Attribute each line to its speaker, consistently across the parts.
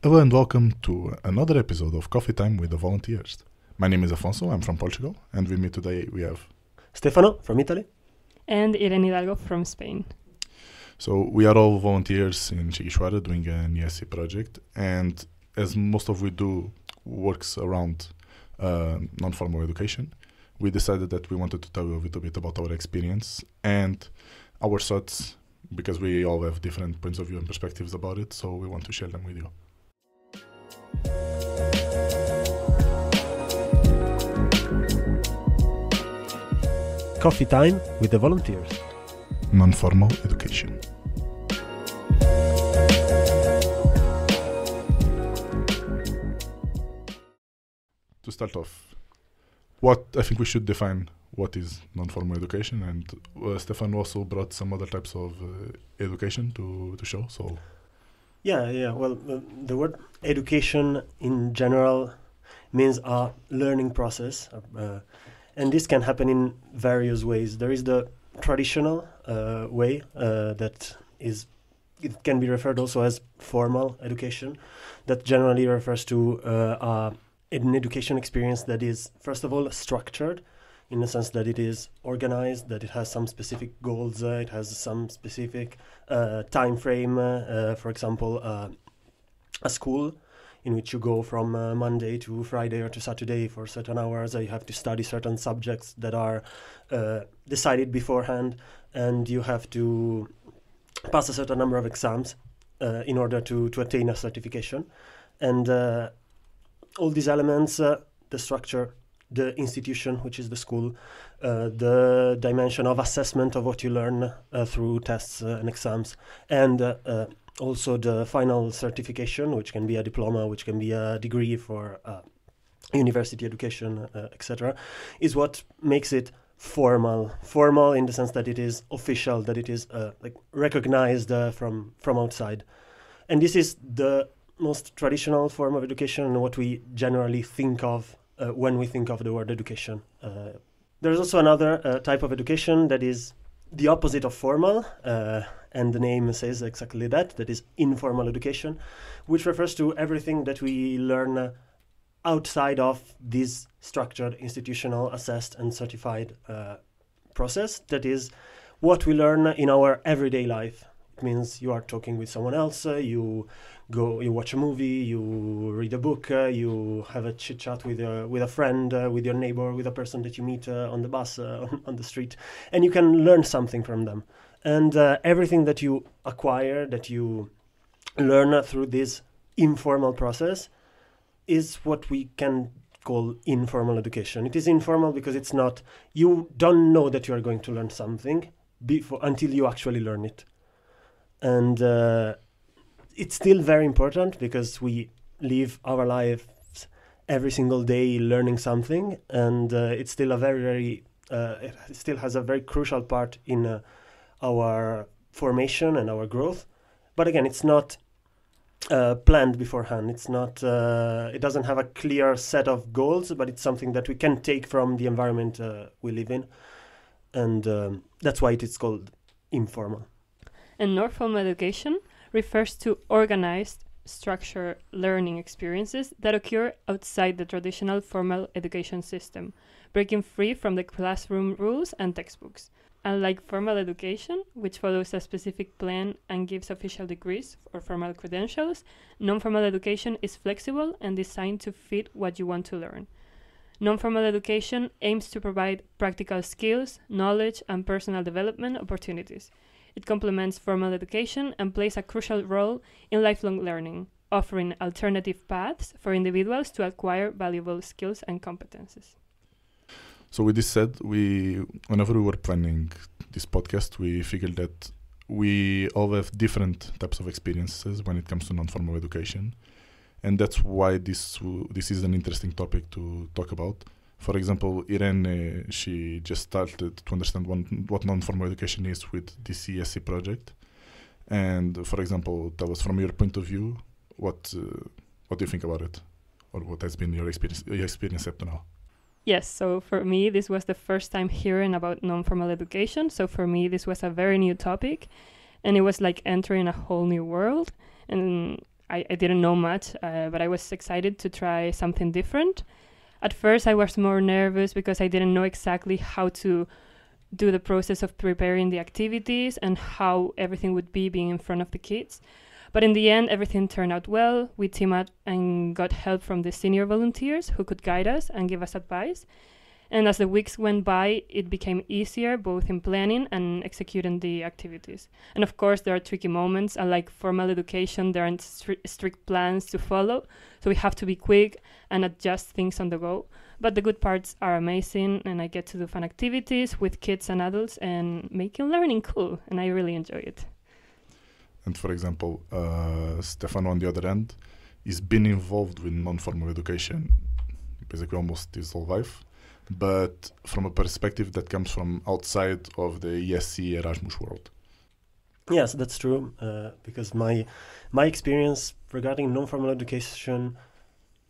Speaker 1: Hello and welcome to another episode of Coffee Time with the Volunteers. My name is Afonso, I'm from Portugal, and with me today we have
Speaker 2: Stefano from Italy.
Speaker 3: And Irene Hidalgo from Spain.
Speaker 1: So we are all volunteers in Chiquixuara doing an ESC project, and as most of we do works around non-formal education, we decided that we wanted to tell you a little bit about our experience and our thoughts, because we all have different points of view and perspectives about it, so we want to share them with you.
Speaker 2: Coffee Time with the Volunteers.
Speaker 1: Non-formal education. To start off, I think we should define what is non-formal education, and Stefan also brought some other types of education to show. So,
Speaker 2: Well, the word education in general means a learning process, and this can happen in various ways. There is the traditional way it can be referred also as formal education, that generally refers to an education experience that is, first of all, structured, in the sense that it is organized, that it has some specific goals, it has some specific time frame, for example, a school in which you go from Monday to Friday or to Saturday for certain hours. You have to study certain subjects that are decided beforehand, and you have to pass a certain number of exams in order to attain a certification. And all these elements, the structure, the institution, which is the school, the dimension of assessment of what you learn through tests and exams, and also the final certification, which can be a diploma, which can be a degree for university education, etc., is what makes it formal. Formal in the sense that it is official, that it is recognized from outside. And this is the most traditional form of education and what we generally think of when we think of the word education. There's also another type of education that is the opposite of formal, and the name says exactly that is informal education, which refers to everything that we learn outside of this structured, institutional, assessed and certified process. That is what we learn in our everyday life. It means you are talking with someone else, you watch a movie, you read a book, you have a chit chat with a friend, with your neighbor, with a person that you meet on the bus, on the street, and you can learn something from them. And everything that you acquire, that you learn through this informal process, is what we can call informal education. It is informal because it's not, you don't know that you are going to learn something until you actually learn it. And it's still very important because we live our lives every single day learning something, and it's still a very it still has a very crucial part in our formation and our growth. But again, it's not planned beforehand. It's not. It doesn't have a clear set of goals, but it's something that we can take from the environment we live in, and that's why it is called informal.
Speaker 3: And non-formal education refers to organized, structured learning experiences that occur outside the traditional formal education system, breaking free from the classroom rules and textbooks. Unlike formal education, which follows a specific plan and gives official degrees or formal credentials, non-formal education is flexible and designed to fit what you want to learn. Non-formal education aims to provide practical skills, knowledge, and personal development opportunities. It complements formal education and plays a crucial role in lifelong learning, offering alternative paths for individuals to acquire valuable skills and competences.
Speaker 1: So with this said, whenever we were planning this podcast, we figured that we all have different types of experiences when it comes to non-formal education. And that's why this is an interesting topic to talk about. For example, Irene, she just started to understand what non-formal education is with this ESC project. And for example, tell us from your point of view, what do you think about it? Or what has been your experience up to now?
Speaker 3: Yes, so for me, this was the first time hearing about non-formal education. So for me, this was a very new topic, and it was like entering a whole new world. And I didn't know much, but I was excited to try something different. At first, I was more nervous because I didn't know exactly how to do the process of preparing the activities and how everything would be being in front of the kids. But in the end, everything turned out well. We teamed up and got help from the senior volunteers who could guide us and give us advice. And as the weeks went by, it became easier both in planning and executing the activities. And of course, there are tricky moments. Unlike formal education, there aren't strict plans to follow. So we have to be quick and adjust things on the go. But the good parts are amazing, and I get to do fun activities with kids and adults and making learning cool. And I really enjoy it.
Speaker 1: And for example, Stefano on the other end, he's been involved with non-formal education basically almost his whole life, but from a perspective that comes from outside of the ESC Erasmus world.
Speaker 2: Yes, that's true, because my experience regarding non-formal education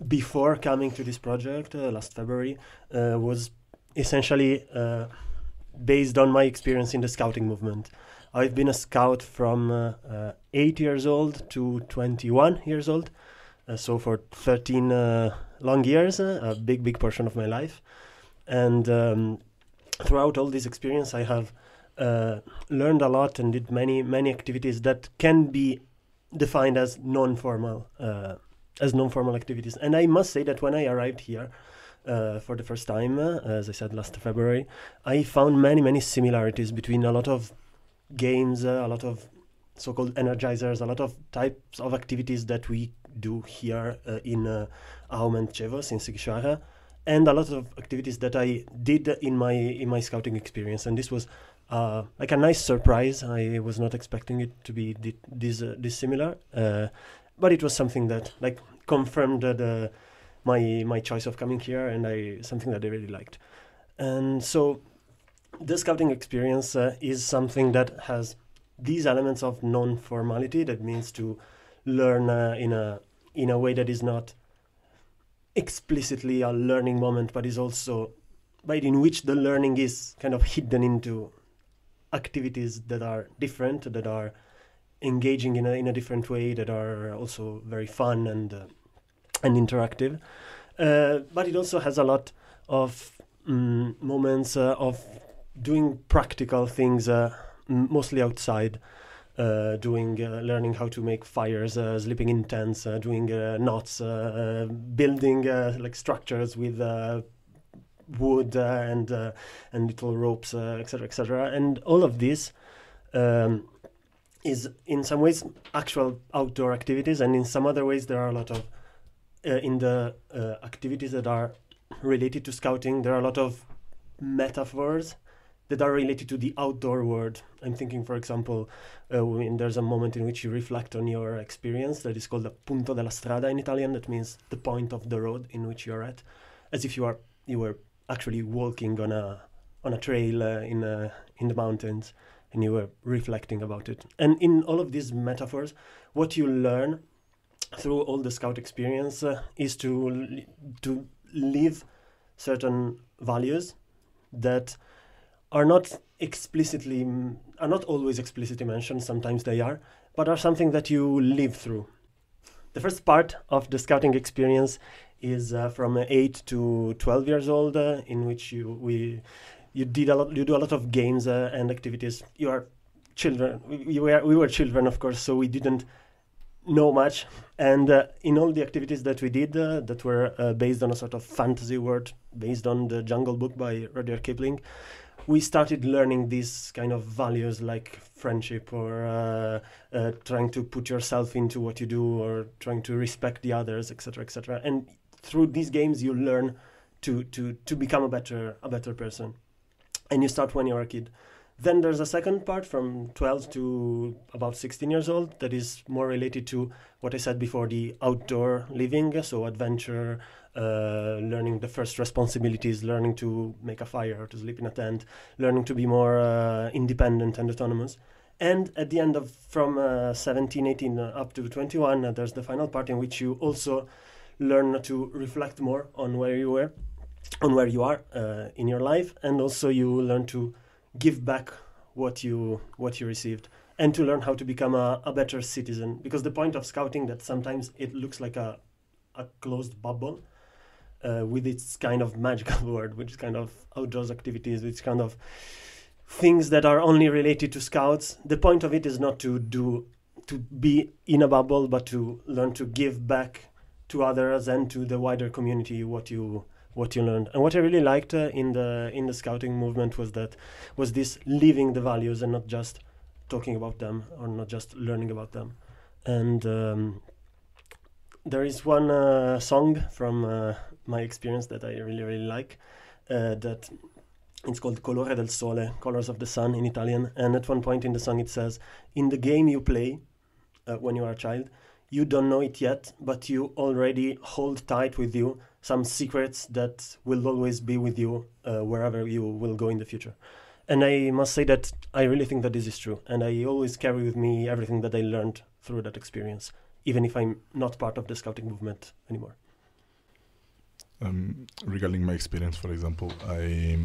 Speaker 2: before coming to this project last February was essentially based on my experience in the scouting movement. I've been a scout from 8 years old to 21 years old, so for 13 long years, a big portion of my life. And throughout all this experience, I have learned a lot and did many activities that can be defined as non-formal activities. And I must say that when I arrived here for the first time, as I said last February, I found many similarities between a lot of games, a lot of so-called energizers, a lot of types of activities that we do here in Aum and Chevos in Sighișoara, and a lot of activities that I did in my scouting experience. And this was like a nice surprise. I was not expecting it to be this similar, but it was something that like confirmed my choice of coming here, and something that I really liked. And so the scouting experience is something that has these elements of non-formality. That means to learn in a way that is not explicitly a learning moment, but is also in which the learning is kind of hidden into activities that are different, that are engaging in a different way, that are also very fun and interactive. But it also has a lot of moments of doing practical things, mostly outside, learning how to make fires, sleeping in tents, doing knots, building like structures with wood and little ropes, etc. And all of this is in some ways actual outdoor activities, and in some other ways there are a lot of in the activities that are related to scouting, there are a lot of metaphors that are related to the outdoor world. I'm thinking, for example, there's a moment in which you reflect on your experience that is called the punto della strada in Italian. That means the point of the road in which you're at, as if you were actually walking on a trail in the mountains, and you were reflecting about it. And in all of these metaphors, what you learn through all the scout experience is to live certain values that are not always explicitly mentioned. Sometimes they are, but are something that you live through. The first part of the scouting experience is from 8 to 12 years old, in which you do a lot of games and activities. You are children. We were children, of course, so we didn't know much. And in all the activities that we did that were based on a sort of fantasy world, based on the Jungle Book by Rudyard Kipling, we started learning these kind of values like friendship, or trying to put yourself into what you do, or trying to respect the others, etc. And through these games, you learn to become a better person. And you start when you're a kid. Then there's a second part from 12 to about 16 years old that is more related to what I said before, the outdoor living, so adventure, learning the first responsibilities, learning to make a fire or to sleep in a tent, learning to be more independent and autonomous. And at the end of from 17, 18 up to 21, there's the final part in which you also learn to reflect more on where you are in your life, and also you learn to give back what you received. and to learn how to become a better citizen. Because the point of scouting, that sometimes it looks like a closed bubble with its kind of magical word, which is kind of outdoors activities, which kind of things that are only related to scouts. The point of it is not to be in a bubble, but to learn to give back to others and to the wider community what you learned. And what I really liked in the scouting movement was this living the values and not just talking about them or not just learning about them. And there is one song from my experience that I really, really like, that it's called Colore del Sole, Colors of the Sun in Italian. And at one point in the song it says, in the game you play when you are a child, you don't know it yet, but you already hold tight with you some secrets that will always be with you wherever you will go in the future. And I must say that I really think that this is true. And I always carry with me everything that I learned through that experience, even if I'm not part of the scouting movement anymore.
Speaker 1: Regarding my experience, for example, I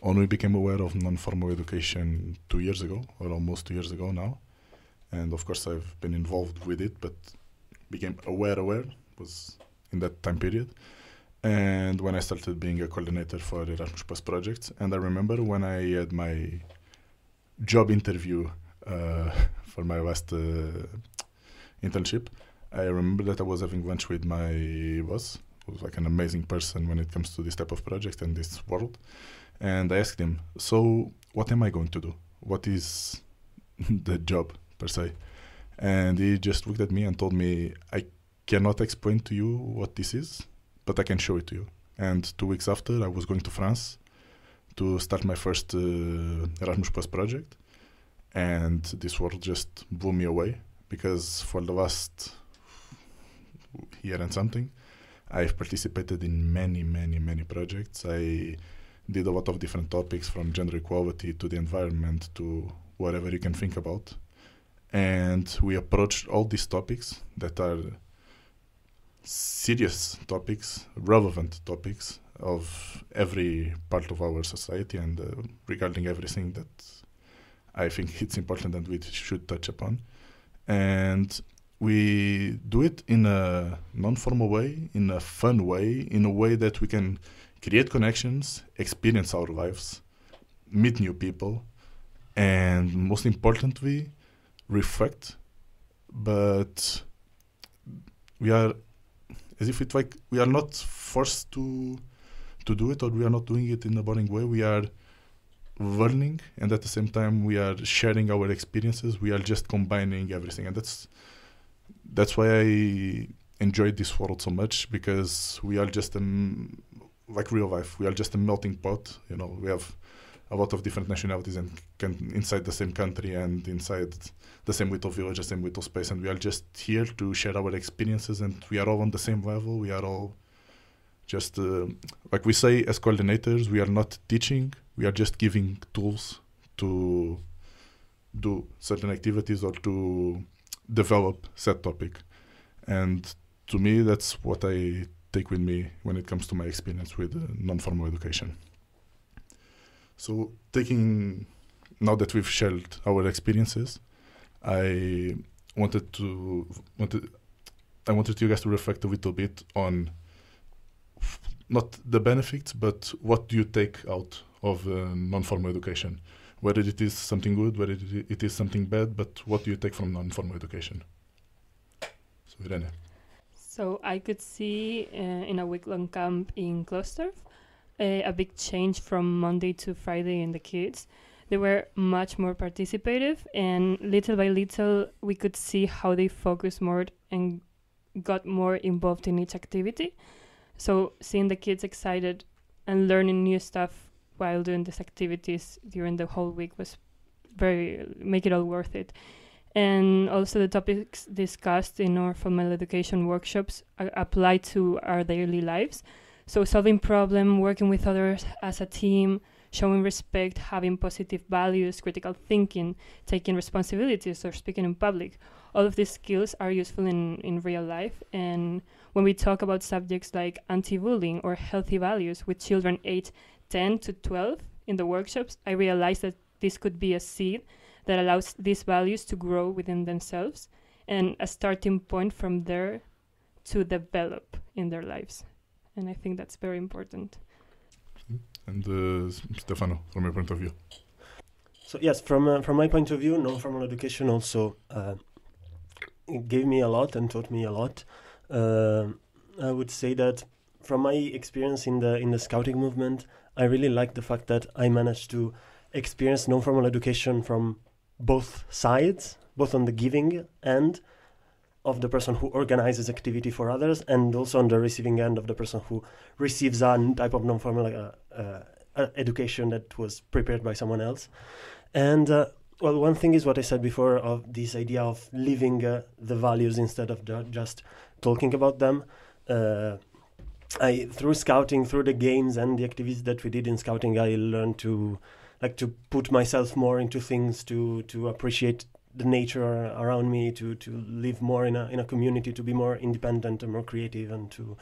Speaker 1: only became aware of non-formal education 2 years ago, or almost 2 years ago now. And of course, I've been involved with it, but became aware was in that time period. And when I started being a coordinator for Erasmus Plus projects, and I remember when I had my job interview for my last internship, I remember that I was having lunch with my boss, who was like an amazing person when it comes to this type of project and this world. And I asked him, so what am I going to do? What is the job per se? And he just looked at me and told me, I cannot explain to you what this is, but I can show it to you. And 2 weeks after, I was going to France to start my first Erasmus Plus project. And this world just blew me away, because for the last year and something, I've participated in many, many, many projects. I did a lot of different topics, from gender equality to the environment to whatever you can think about. And we approached all these topics that are serious topics, relevant topics of every part of our society, and regarding everything that I think it's important that we should touch upon. And we do it in a non-formal way, in a fun way, in a way that we can create connections, experience our lives, meet new people, and most importantly, reflect. But we are, as if it's like we are not forced to do it, or we are not doing it in a boring way. We are learning, and at the same time we are sharing our experiences. We are just combining everything, and that's why I enjoyed this world so much, because we are just like real life. We are just a melting pot. We have a lot of different nationalities and inside the same country and inside the same little village, the same little space, and we are just here to share our experiences, and we are all on the same level. We are all just, like we say as coordinators, we are not teaching, we are just giving tools to do certain activities or to develop said topic. And to me, that's what I take with me when it comes to my experience with non-formal education. So now that we've shared our experiences, I wanted you guys to reflect a little bit on not the benefits, but what do you take out of non-formal education? Whether it is something good, whether it is something bad, but what do you take from non-formal education? So, Irene.
Speaker 3: So I could see in a week-long camp in Klosters a big change from Monday to Friday in the kids. They were much more participative, and little by little we could see how they focused more and got more involved in each activity. So seeing the kids excited and learning new stuff while doing these activities during the whole week was make it all worth it. And also the topics discussed in our formal education workshops apply to our daily lives. So solving problems, working with others as a team, showing respect, having positive values, critical thinking, taking responsibilities, or speaking in public. All of these skills are useful in real life. And when we talk about subjects like anti-bullying or healthy values with children aged 10 to 12 in the workshops, I realized that this could be a seed that allows these values to grow within themselves, and a starting point from there to develop in their lives. And I think that's very important.
Speaker 1: And Stefano, from your point of view?
Speaker 2: So yes, from my point of view, non-formal education also it gave me a lot and taught me a lot. I would say that from my experience in the scouting movement, I really like the fact that I managed to experience non-formal education from both sides, both on the giving end of the person who organizes activity for others, and also on the receiving end of the person who receives a type of non-formal education that was prepared by someone else. And well, one thing is what I said before of this idea of living the values instead of just talking about them. Through scouting, through the games and the activities that we did in scouting, I learned to put myself more into things, to appreciate the nature around me, to live more in a community, to be more independent and more creative, and to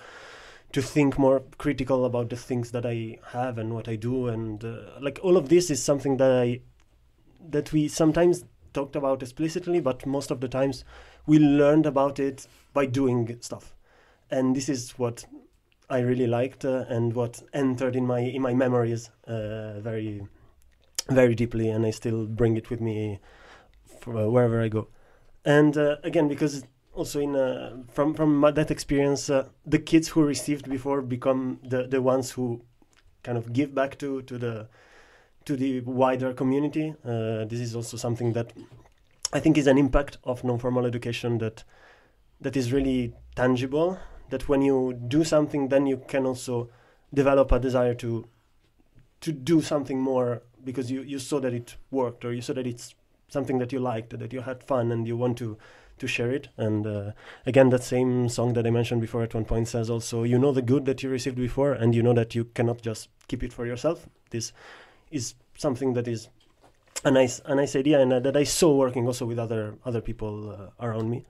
Speaker 2: think more critical about the things that I have and what I do, and all of this is something that we sometimes talked about explicitly, but most of the times we learned about it by doing stuff, and this is what I really liked and what entered in my memories very, very deeply, and I still bring it with me wherever I go. And again, because also from that experience, the kids who received before become the ones who kind of give back to the wider community. This is also something that I think is an impact of non-formal education that is really tangible, that when you do something, then you can also develop a desire to do something more, because you saw that it worked, or you saw that it's something that you liked, that you had fun, and you want to share it. And again, that same song that I mentioned before at one point says also, you know the good that you received before, and you know that you cannot just keep it for yourself. This is something that is a nice idea, and that I saw working also with other people around me.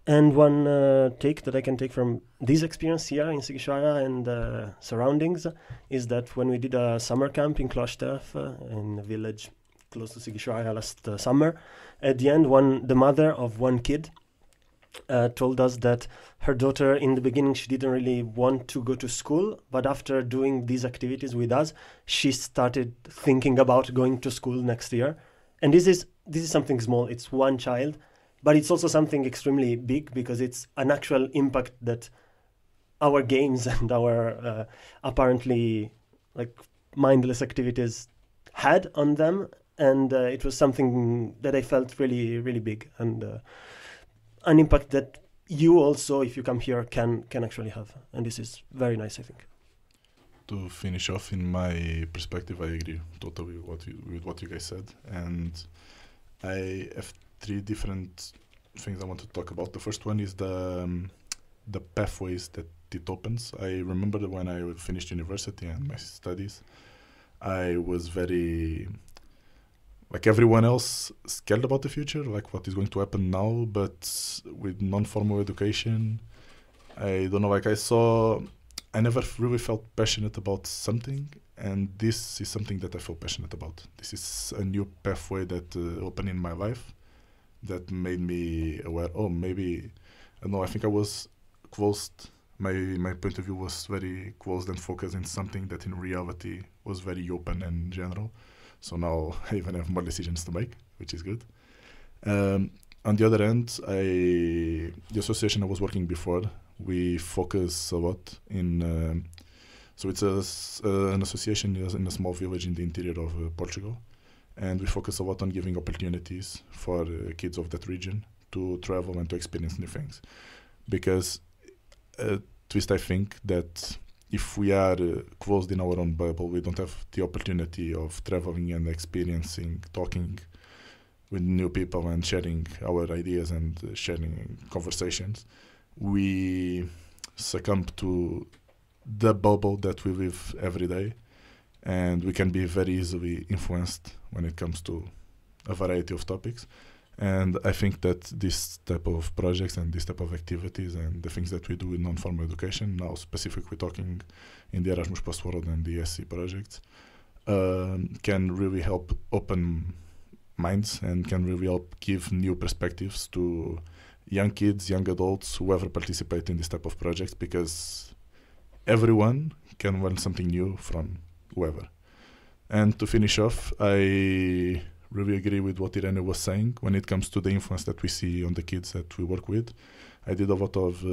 Speaker 2: And one take that I can take from this experience here in Sighiswara and surroundings is that when we did a summer camp in Klosterf, in a village close to Sighiswara last summer, at the end, the mother of one kid told us that her daughter, in the beginning, she didn't really want to go to school, but after doing these activities with us, she started thinking about going to school next year. And this is something small. It's one child, but it's also something extremely big, because it's an actual impact that our games and our apparently mindless activities had on them. And it was something that I felt really, really big, and an impact that you also, if you come here, can actually have. And this is very nice, I think.
Speaker 1: To finish off, in my perspective, I agree totally with what you guys said. And I have 3 different things I want to talk about. The first one is the pathways that it opens. I remember that when I finished university and my studies, I was very, like everyone else, scared about the future, like what is going to happen now. But with non-formal education, I don't know, I never really felt passionate about something, and this is something that I feel passionate about. This is a new pathway that opened in my life that made me aware, maybe, I don't know, I think I was closed. My point of view was very closed and focused in something that in reality was very open and general. So now I even have more decisions to make, which is good. On the other hand, the association I was working before, we focus a lot in, so it's an association in a small village in the interior of Portugal, and we focus a lot on giving opportunities for kids of that region to travel and to experience new things. Because at least I think that if we are closed in our own bubble, we don't have the opportunity of traveling and experiencing, talking with new people and sharing our ideas and sharing conversations. We succumb to the bubble that we live every day, and we can be very easily influenced when it comes to a variety of topics. And I think that this type of projects and this type of activities and the things that we do in non-formal education, now specifically talking in the Erasmus Plus World and the SC projects, can really help open minds and can really help give new perspectives to young kids, young adults, whoever participate in this type of projects, because everyone can learn something new from whoever. And to finish off, I really agree with what Irene was saying when it comes to the influence that we see on the kids that we work with. I did a lot of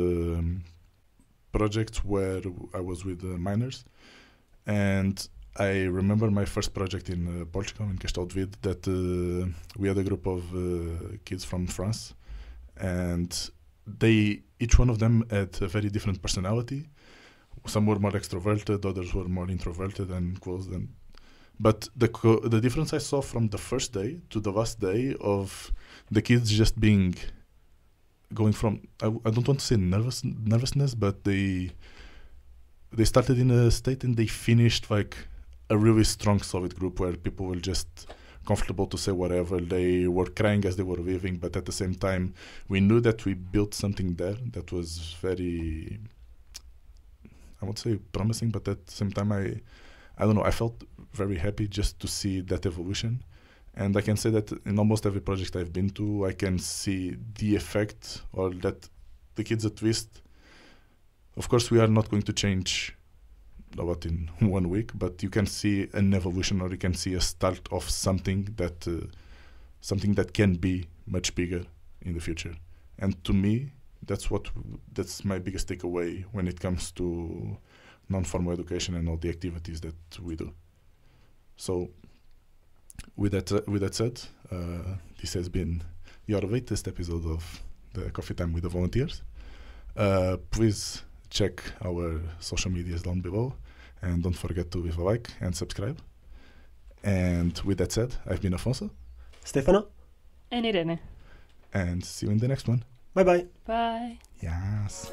Speaker 1: projects where I was with minors, and I remember my first project in Portugal, in Castelo de Vide, that we had a group of kids from France, and each one of them had a very different personality. Some were more extroverted, others were more introverted and closed. But the difference I saw from the first day to the last day of the kids just going from, I don't want to say nervousness, but they started in a state and they finished like a really strong, solid group where people were just comfortable to say whatever. They were crying as they were leaving, but at the same time, we knew that we built something there that was very, I won't say promising, but at the same time, I don't know, I felt very happy just to see that evolution. And I can say that in almost every project I've been to, I can see the effect, or that the kids at least, of course, we are not going to change a lot in 1 week, but you can see an evolution, or you can see a start of something that can be much bigger in the future. And to me, that's my biggest takeaway when it comes to non-formal education and all the activities that we do. So, with that said, this has been your latest episode of the Coffee Time with the Volunteers. Please check our social medias down below, and don't forget to leave a like and subscribe. And with that said, I've been Afonso,
Speaker 2: Stefano,
Speaker 3: and Irene.
Speaker 1: And see you in the next one.
Speaker 2: Bye-bye.
Speaker 3: Bye.
Speaker 1: Yes.